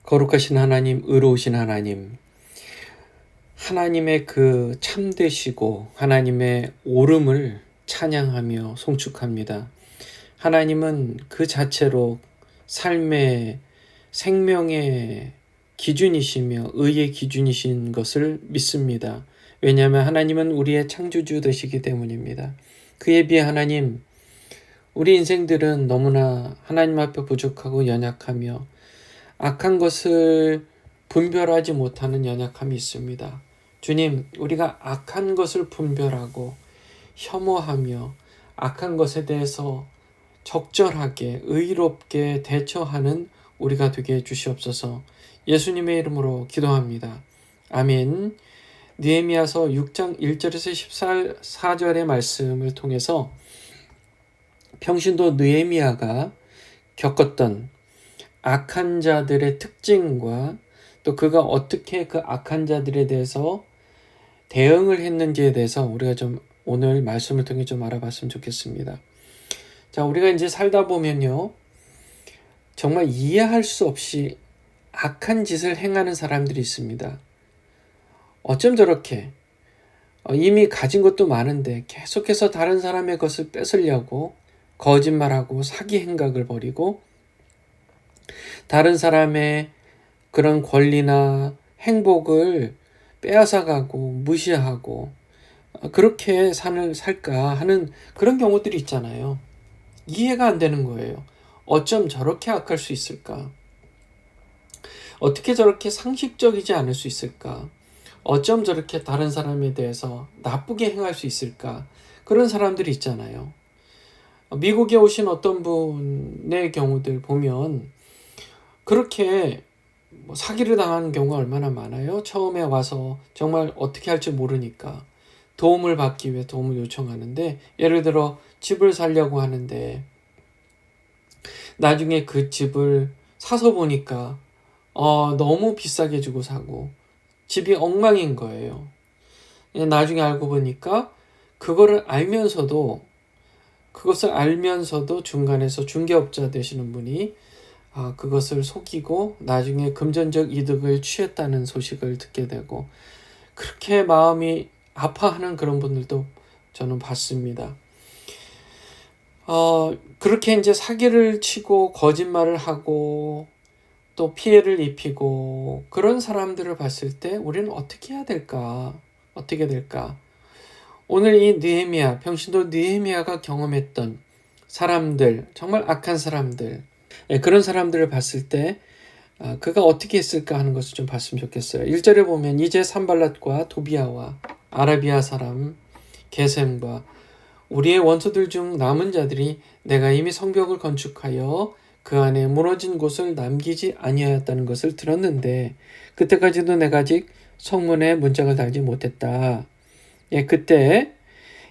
거룩하신 하나님, 의로우신 하나님, 하나님의 그 참되시고 하나님의 옳음을 찬양하며 송축합니다. 하나님은 그 자체로 삶의 생명의 기준이시며 의의 기준이신 것을 믿습니다. 왜냐하면 하나님은 우리의 창조주 되시기 때문입니다. 그에 비해 하나님, 우리 인생들은 너무나 하나님 앞에 부족하고 연약하며 악한 것을 분별하지 못하는 연약함이 있습니다. 주님, 우리가 악한 것을 분별하고 혐오하며 악한 것에 대해서 적절하게 의롭게 대처하는 우리가 되게 해주시옵소서. 예수님의 이름으로 기도합니다. 아멘. 느헤미야서 6장 1절에서 14절의 말씀을 통해서 평신도 느헤미야가 겪었던 악한 자들의 특징과 또 그가 어떻게 그 악한 자들에 대해서 대응을 했는지에 대해서 우리가 좀 오늘 말씀을 통해 좀 알아봤으면 좋겠습니다. 자, 우리가 이제 살다 보면요, 정말 이해할 수 없이 악한 짓을 행하는 사람들이 있습니다. 어쩜 저렇게 이미 가진 것도 많은데 계속해서 다른 사람의 것을 뺏으려고 거짓말하고 사기 행각을 벌이고 다른 사람의 그런 권리나 행복을 빼앗아가고 무시하고 그렇게 살까 하는 그런 경우들이 있잖아요. 이해가 안 되는 거예요. 어쩜 저렇게 악할 수 있을까? 어떻게 저렇게 상식적이지 않을 수 있을까? 어쩜 저렇게 다른 사람에 대해서 나쁘게 행할 수 있을까? 그런 사람들이 있잖아요. 미국에 오신 어떤 분의 경우들 보면 그렇게 사기를 당하는 경우가 얼마나 많아요. 처음에 와서 정말 어떻게 할지 모르니까 도움을 받기 위해 도움을 요청하는데, 예를 들어 집을 사려고 하는데 나중에 그 집을 사서 보니까 너무 비싸게 주고 사고 집이 엉망인 거예요. 나중에 알고 보니까 그것을 알면서도 중간에서 중개업자 되시는 분이 그것을 속이고 나중에 금전적 이득을 취했다는 소식을 듣게 되고, 그렇게 마음이 아파하는 그런 분들도 저는 봤습니다. 그렇게 이제 사기를 치고 거짓말을 하고 또 피해를 입히고 그런 사람들을 봤을 때 우리는 어떻게 해야 될까? 어떻게 될까? 오늘 이 느헤미야, 평신도 느헤미야가 경험했던 사람들, 정말 악한 사람들, 그런 사람들을 봤을 때 그가 어떻게 했을까 하는 것을 좀 봤으면 좋겠어요. 1절에 보면 이제 산발랏과 도비아와 아라비아 사람 게셈과 우리의 원수들 중 남은 자들이 내가 이미 성벽을 건축하여 그 안에 무너진 곳을 남기지 아니하였다는 것을 들었는데 그때까지도 내가 아직 성문에 문짝을 달지 못했다. 그때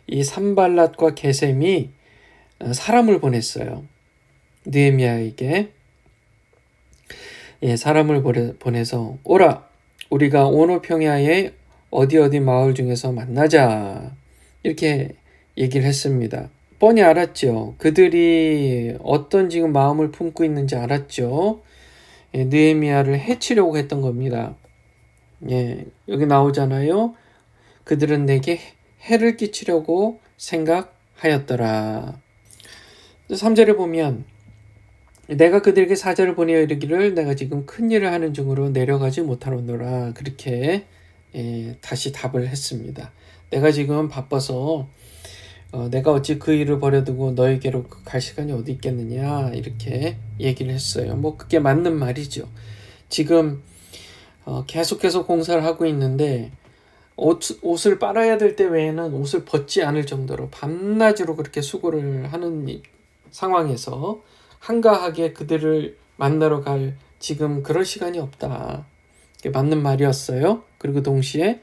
이 산발랏과 게셈이 사람을 보냈어요. 느헤미야에게 사람을 보내서 오라, 우리가 오노 평야의 어디 마을 중에서 만나자, 이렇게 얘기를 했습니다. 뻔히 알았죠. 그들이 어떤 지금 마음을 품고 있는지 알았죠. 느헤미야를 해치려고 했던 겁니다. 여기 나오잖아요. 그들은 내게 해를 끼치려고 생각하였더라. 3절에 보면 내가 그들에게 사자를 보내어 이르기를 내가 지금 큰 일을 하는 중으로 내려가지 못하노라, 그렇게 다시 답을 했습니다. 내가 지금 바빠서 내가 어찌 그 일을 버려두고 너에게로 갈 시간이 어디 있겠느냐, 이렇게 얘기를 했어요. 그게 맞는 말이죠. 지금 계속해서 공사를 하고 있는데 옷을 빨아야 될 때 외에는 옷을 벗지 않을 정도로 밤낮으로 그렇게 수고를 하는 상황에서 한가하게 그들을 만나러 갈 지금 그럴 시간이 없다. 그게 맞는 말이었어요. 그리고 동시에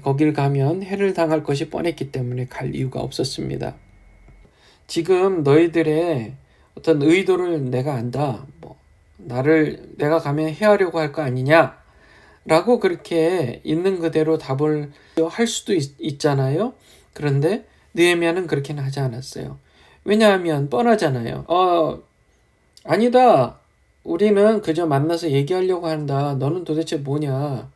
거길 가면 해를 당할 것이 뻔했기 때문에 갈 이유가 없었습니다. 지금 너희들의 어떤 의도를 내가 안다. 내가 가면 해하려고 할 거 아니냐? 라고 그렇게 있는 그대로 답을 할 수도 있잖아요. 그런데 느헤미야는 그렇게는 하지 않았어요. 왜냐하면 뻔하잖아요. 아니다. 우리는 그저 만나서 얘기하려고 한다. 너는 도대체 뭐냐?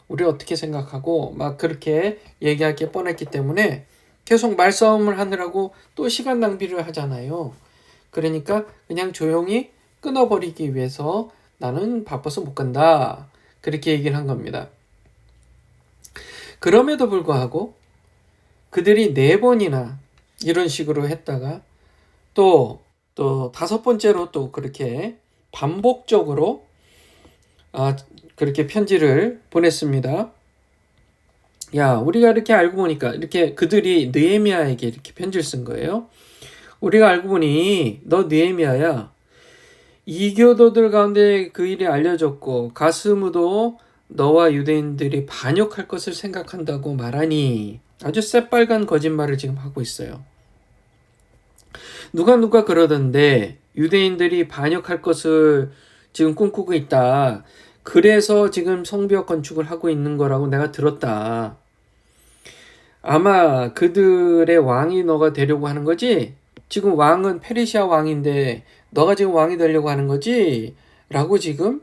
우리 어떻게 생각하고 막 그렇게 얘기할 게 뻔했기 때문에 계속 말싸움을 하느라고 또 시간 낭비를 하잖아요. 그러니까 그냥 조용히 끊어버리기 위해서 나는 바빠서 못 간다. 그렇게 얘기를 한 겁니다. 그럼에도 불구하고 그들이 4번이나 이런 식으로 했다가 또 5번째로 또 그렇게 반복적으로 그렇게 편지를 보냈습니다. 야, 우리가 이렇게 알고 보니까 이렇게 그들이 느헤미야에게 이렇게 편지를 쓴 거예요. 우리가 알고 보니 너 느헤미야야. 이교도들 가운데 그 일이 알려졌고 가스무도 너와 유대인들이 반역할 것을 생각한다고 말하니 아주 새빨간 거짓말을 지금 하고 있어요. 누가 그러던데 유대인들이 반역할 것을 지금 꿈꾸고 있다. 그래서 지금 성벽 건축을 하고 있는 거라고 내가 들었다. 아마 그들의 왕이 너가 되려고 하는 거지? 지금 왕은 페르시아 왕인데 너가 지금 왕이 되려고 하는 거지? 라고 지금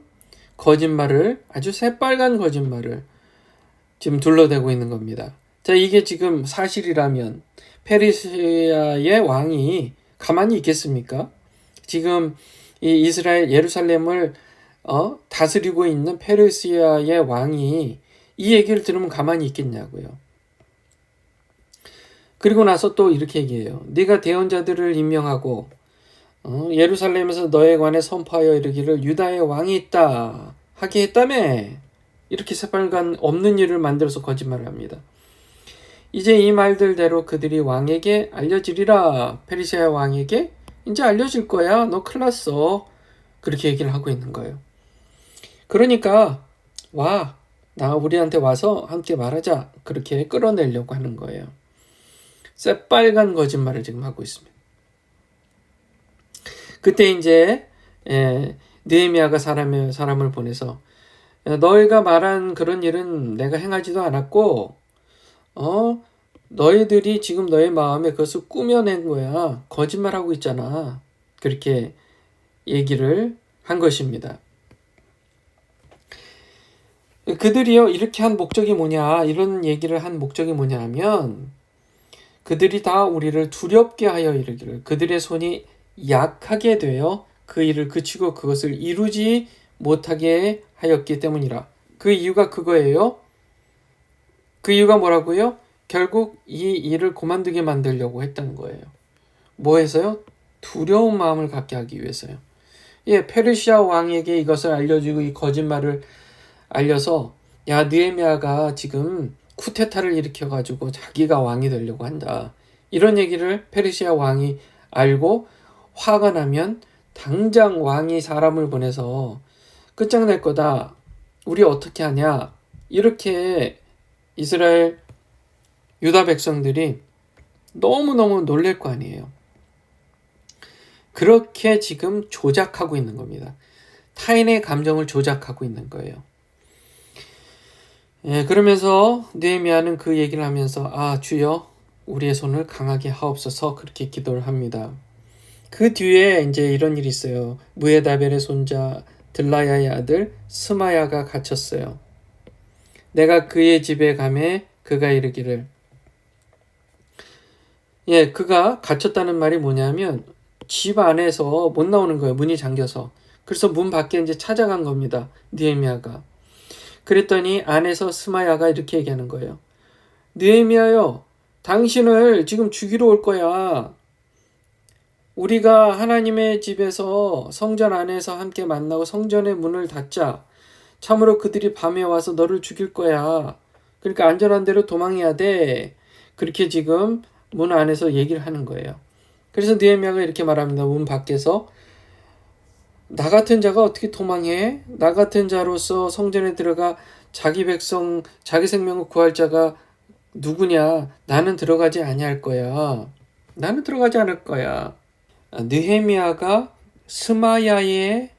거짓말을, 아주 새빨간 거짓말을 지금 둘러대고 있는 겁니다. 자, 이게 지금 사실이라면 페르시아의 왕이 가만히 있겠습니까? 지금 이 이스라엘 예루살렘을 다스리고 있는 페르시아의 왕이 이 얘기를 들으면 가만히 있겠냐고요. 그리고 나서 또 이렇게 얘기해요. 네가 대언자들을 임명하고 예루살렘에서 너에 관해 선포하여 이르기를 유다의 왕이 있다 하게 했다며. 이렇게 새빨간 없는 일을 만들어서 거짓말을 합니다. 이제 이 말들대로 그들이 왕에게 알려지리라. 페르시아 왕에게 이제 알려질 거야. 너 큰일 났어. 그렇게 얘기를 하고 있는 거예요. 그러니까 우리한테 와서 함께 말하자. 그렇게 끌어내려고 하는 거예요. 새빨간 거짓말을 지금 하고 있습니다. 그때 이제 느헤미야가 사람을 보내서 너희가 말한 그런 일은 내가 행하지도 않았고 너희들이 지금 너희 마음에 그것을 꾸며낸 거야. 거짓말하고 있잖아. 그렇게 얘기를 한 것입니다. 그들이요 이렇게 한 목적이 뭐냐, 이런 얘기를 한 목적이 뭐냐 하면 그들이 다 우리를 두렵게 하여 이르기를 그들의 손이 약하게 되어 그 일을 그치고 그것을 이루지 못하게 하였기 때문이라. 그 이유가 그거예요. 그 이유가 뭐라고요? 결국 이 일을 그만두게 만들려고 했던 거예요. 뭐해서요? 두려운 마음을 갖게 하기 위해서요. 페르시아 왕에게 이것을 알려주고 이 거짓말을 알려서 야, 느헤미야가 지금 쿠데타를 일으켜가지고 자기가 왕이 되려고 한다. 이런 얘기를 페르시아 왕이 알고 화가 나면 당장 왕이 사람을 보내서 끝장낼 거다. 우리 어떻게 하냐. 이렇게 이스라엘 유다 백성들이 너무너무 놀랄 거 아니에요. 그렇게 지금 조작하고 있는 겁니다. 타인의 감정을 조작하고 있는 거예요. 그러면서 느헤미야는 그 얘기를 하면서 주여 우리의 손을 강하게 하옵소서 그렇게 기도를 합니다. 그 뒤에 이제 이런 일이 있어요. 무에다벨의 손자 들라야의 아들 스마야가 갇혔어요. 내가 그의 집에 가매 그가 이르기를 그가 갇혔다는 말이 뭐냐면 집 안에서 못 나오는 거예요. 문이 잠겨서. 그래서 문 밖에 이제 찾아간 겁니다. 느헤미야가. 그랬더니 안에서 스마야가 이렇게 얘기하는 거예요. 느헤미야요, 당신을 지금 죽이러 올 거야. 우리가 하나님의 집에서 성전 안에서 함께 만나고 성전의 문을 닫자. 참으로 그들이 밤에 와서 너를 죽일 거야. 그러니까 안전한 데로 도망해야 돼. 그렇게 지금 문 안에서 얘기를 하는 거예요. 그래서 느헤미야가 이렇게 말합니다. 문 밖에서 나 같은 자가 어떻게 도망해? 나 같은 자로서 성전에 들어가 자기 백성, 자기 생명을 구할 자가 누구냐? 나는 들어가지 아니할 거야. 나는 들어가지 않을 거야. 느헤미야가 스마야의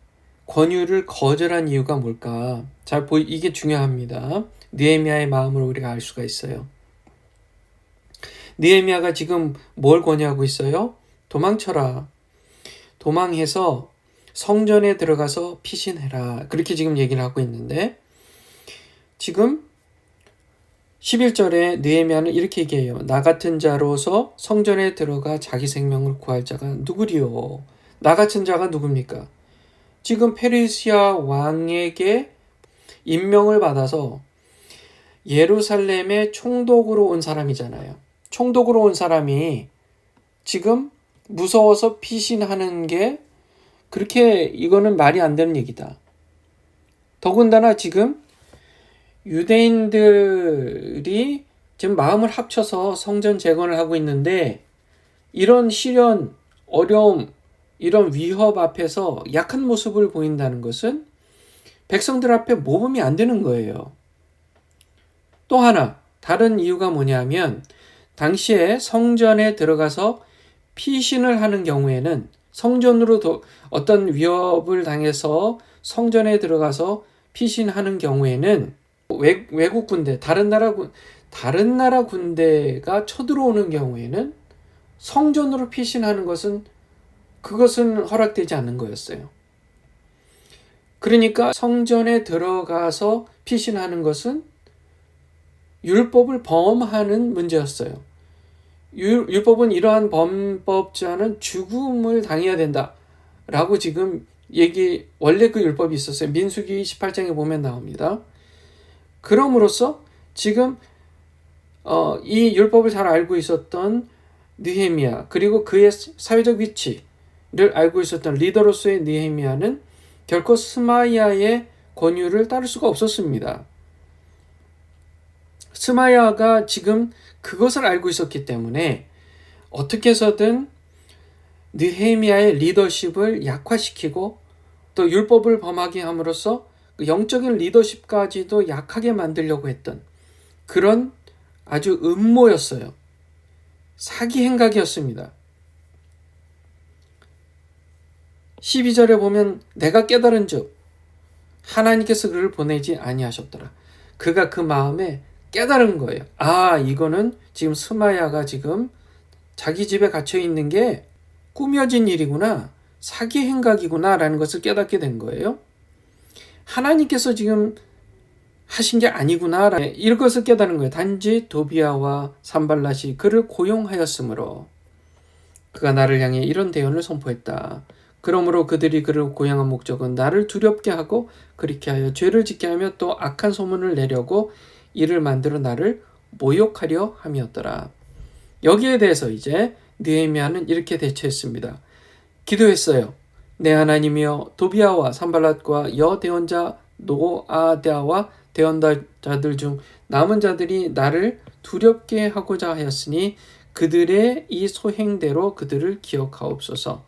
권유를 거절한 이유가 뭘까? 이게 중요합니다. 느헤미야의 마음을 우리가 알 수가 있어요. 느헤미야가 지금 뭘 권유하고 있어요? 도망쳐라. 도망해서 성전에 들어가서 피신해라. 그렇게 지금 얘기를 하고 있는데, 지금 11절에 느헤미야는 이렇게 얘기해요. 나 같은 자로서 성전에 들어가 자기 생명을 구할 자가 누구리요? 나 같은 자가 누굽니까? 지금 페르시아 왕에게 임명을 받아서 예루살렘에 총독으로 온 사람이잖아요. 총독으로 온 사람이 지금 무서워서 피신하는 게 그렇게 이거는 말이 안 되는 얘기다. 더군다나 지금 유대인들이 지금 마음을 합쳐서 성전 재건을 하고 있는데 이런 시련, 어려움, 이런 위협 앞에서 약한 모습을 보인다는 것은 백성들 앞에 모범이 안 되는 거예요. 또 하나 다른 이유가 뭐냐면 당시에 성전에 들어가서 피신을 하는 경우에는 성전으로 어떤 위협을 당해서 성전에 들어가서 피신하는 경우에는 외국 군대, 다른 나라 군대가 쳐들어오는 경우에는 성전으로 피신하는 그것은 허락되지 않는 거였어요. 그러니까 성전에 들어가서 피신하는 것은 율법을 범하는 문제였어요. 율법은 이러한 범법자는 죽음을 당해야 된다라고 지금 원래 그 율법이 있었어요. 민수기 18장에 보면 나옵니다. 그럼으로써 지금 이 율법을 잘 알고 있었던 느헤미야, 그리고 그의 사회적 위치를 알고 있었던 리더로서의 느헤미야는 결코 스마야의 권유를 따를 수가 없었습니다. 스마야가 지금 그것을 알고 있었기 때문에 어떻게 해서든 느헤미야의 리더십을 약화시키고 또 율법을 범하게 함으로써 영적인 리더십까지도 약하게 만들려고 했던 그런 아주 음모였어요. 사기 행각이었습니다. 12절에 보면 내가 깨달은 즉 하나님께서 그를 보내지 아니하셨더라. 그가 그 마음에 깨달은 거예요. 이거는 지금 스마야가 지금 자기 집에 갇혀 있는 게 꾸며진 일이구나, 사기 행각이구나 라는 것을 깨닫게 된 거예요. 하나님께서 지금 하신 게 아니구나, 이것을 깨달은 거예요. 단지 도비아와 산발랏이 그를 고용하였으므로 그가 나를 향해 이런 대언을 선포했다. 그러므로 그들이 그를 고용한 목적은 나를 두렵게 하고 그렇게 하여 죄를 짓게 하며 또 악한 소문을 내려고 이를 만들어 나를 모욕하려 함이었더라. 여기에 대해서 이제 느헤미야는 이렇게 대처했습니다. 기도했어요. 내 하나님이여, 도비아와 산발랏과 여대언자 노아다와 대언자들 중 남은 자들이 나를 두렵게 하고자 하였으니 그들의 이 소행대로 그들을 기억하옵소서.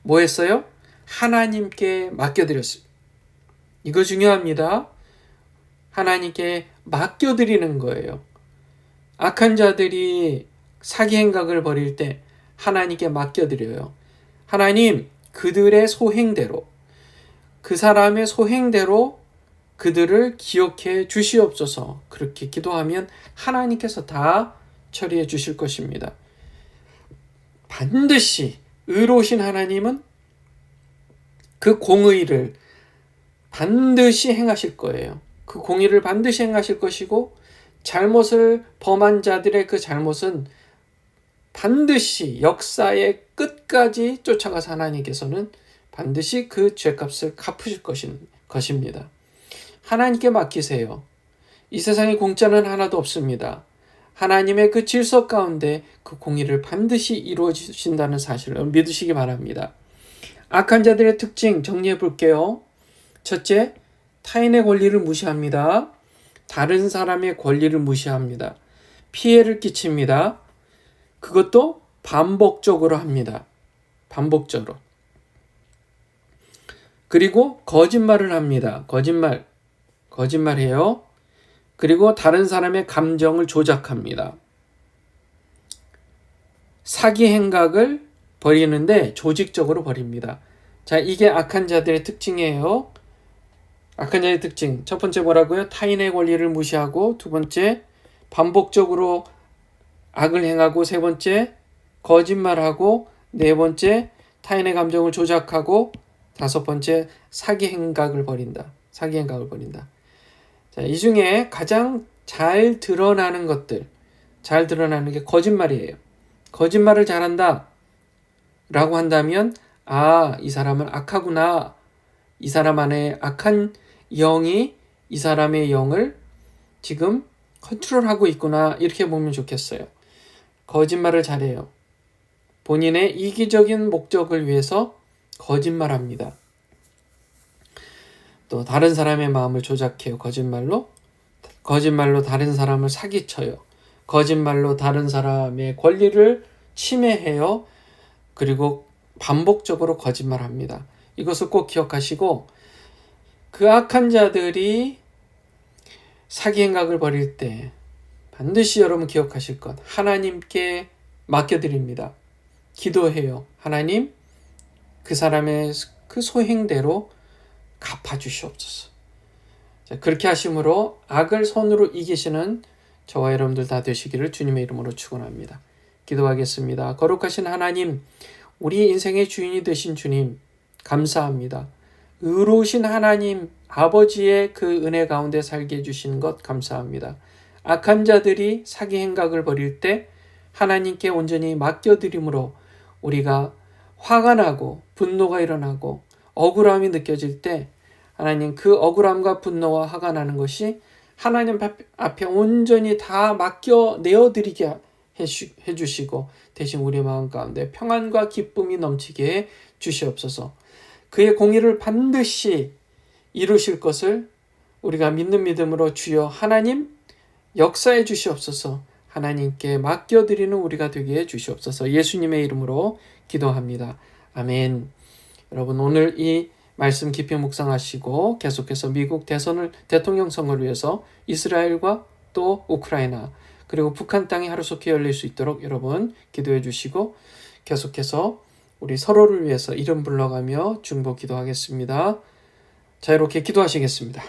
뭐 했어요? 하나님께 맡겨드렸습니다. 이거 중요합니다. 하나님께 맡겨드리는 거예요. 악한 자들이 사기 행각을 벌일 때 하나님께 맡겨드려요. 하나님, 그들의 소행대로, 그 사람의 소행대로 그들을 기억해 주시옵소서. 그렇게 기도하면 하나님께서 다 처리해 주실 것입니다. 반드시 의로우신 하나님은 그 공의를 반드시 행하실 거예요. 그 공의를 반드시 행하실 것이고 잘못을 범한 자들의 그 잘못은 반드시 역사의 끝까지 쫓아가서 하나님께서는 반드시 그 죄값을 갚으실 것입니다. 하나님께 맡기세요. 이 세상에 공짜는 하나도 없습니다. 하나님의 그 질서 가운데 그 공의를 반드시 이루어 주신다는 사실을 믿으시기 바랍니다. 악한 자들의 특징 정리해 볼게요. 첫째, 타인의 권리를 무시합니다. 다른 사람의 권리를 무시합니다. 피해를 끼칩니다. 그것도 반복적으로 합니다. 반복적으로. 그리고 거짓말을 합니다. 거짓말해요. 그리고 다른 사람의 감정을 조작합니다. 사기 행각을 벌이는데 조직적으로 벌입니다. 자, 이게 악한 자들의 특징이에요. 악한 자의 특징. 첫 번째 뭐라고요? 타인의 권리를 무시하고, 두 번째 반복적으로 악을 행하고, 세 번째 거짓말하고, 네 번째 타인의 감정을 조작하고, 다섯 번째, 사기 행각을 벌인다. 사기 행각을 벌인다. 자, 이 중에 가장 잘 드러나는 것들, 잘 드러나는 게 거짓말이에요. 거짓말을 잘한다 라고 한다면, 이 사람은 악하구나. 이 사람 안에 악한 영이 이 사람의 영을 지금 컨트롤하고 있구나. 이렇게 보면 좋겠어요. 거짓말을 잘해요. 본인의 이기적인 목적을 위해서 거짓말합니다. 또 다른 사람의 마음을 조작해요. 거짓말로 다른 사람을 사기쳐요. 거짓말로 다른 사람의 권리를 침해해요. 그리고 반복적으로 거짓말합니다. 이것을 꼭 기억하시고, 그 악한 자들이 사기 행각을 벌일 때 반드시 여러분 기억하실 것, 하나님께 맡겨드립니다. 기도해요. 하나님, 그 사람의 그 소행대로 갚아주시옵소서. 자, 그렇게 하심으로 악을 손으로 이기시는 저와 여러분들 다 되시기를 주님의 이름으로 축원합니다. 기도하겠습니다. 거룩하신 하나님, 우리 인생의 주인이 되신 주님, 감사합니다. 의로우신 하나님, 아버지의 그 은혜 가운데 살게 해주신 것 감사합니다. 악한 자들이 사기 행각을 벌일 때 하나님께 온전히 맡겨드림으로 우리가 화가 나고 분노가 일어나고 억울함이 느껴질 때, 하나님, 그 억울함과 분노와 화가 나는 것이 하나님 앞에 온전히 다 맡겨 내어드리게 해주시고, 대신 우리 마음 가운데 평안과 기쁨이 넘치게 주시옵소서. 그의 공의를 반드시 이루실 것을 우리가 믿는 믿음으로 주여 하나님 역사해 주시옵소서. 하나님께 맡겨드리는 우리가 되게 해 주시옵소서. 예수님의 이름으로 기도합니다. 아멘. 여러분, 오늘 이 말씀 깊이 묵상하시고 계속해서 미국 대통령 선거를 위해서 이스라엘과 또 우크라이나 그리고 북한 땅이 하루속히 열릴 수 있도록 여러분 기도해 주시고, 계속해서 우리 서로를 위해서 이름 불러가며 중보 기도하겠습니다. 자, 이렇게 기도하시겠습니다.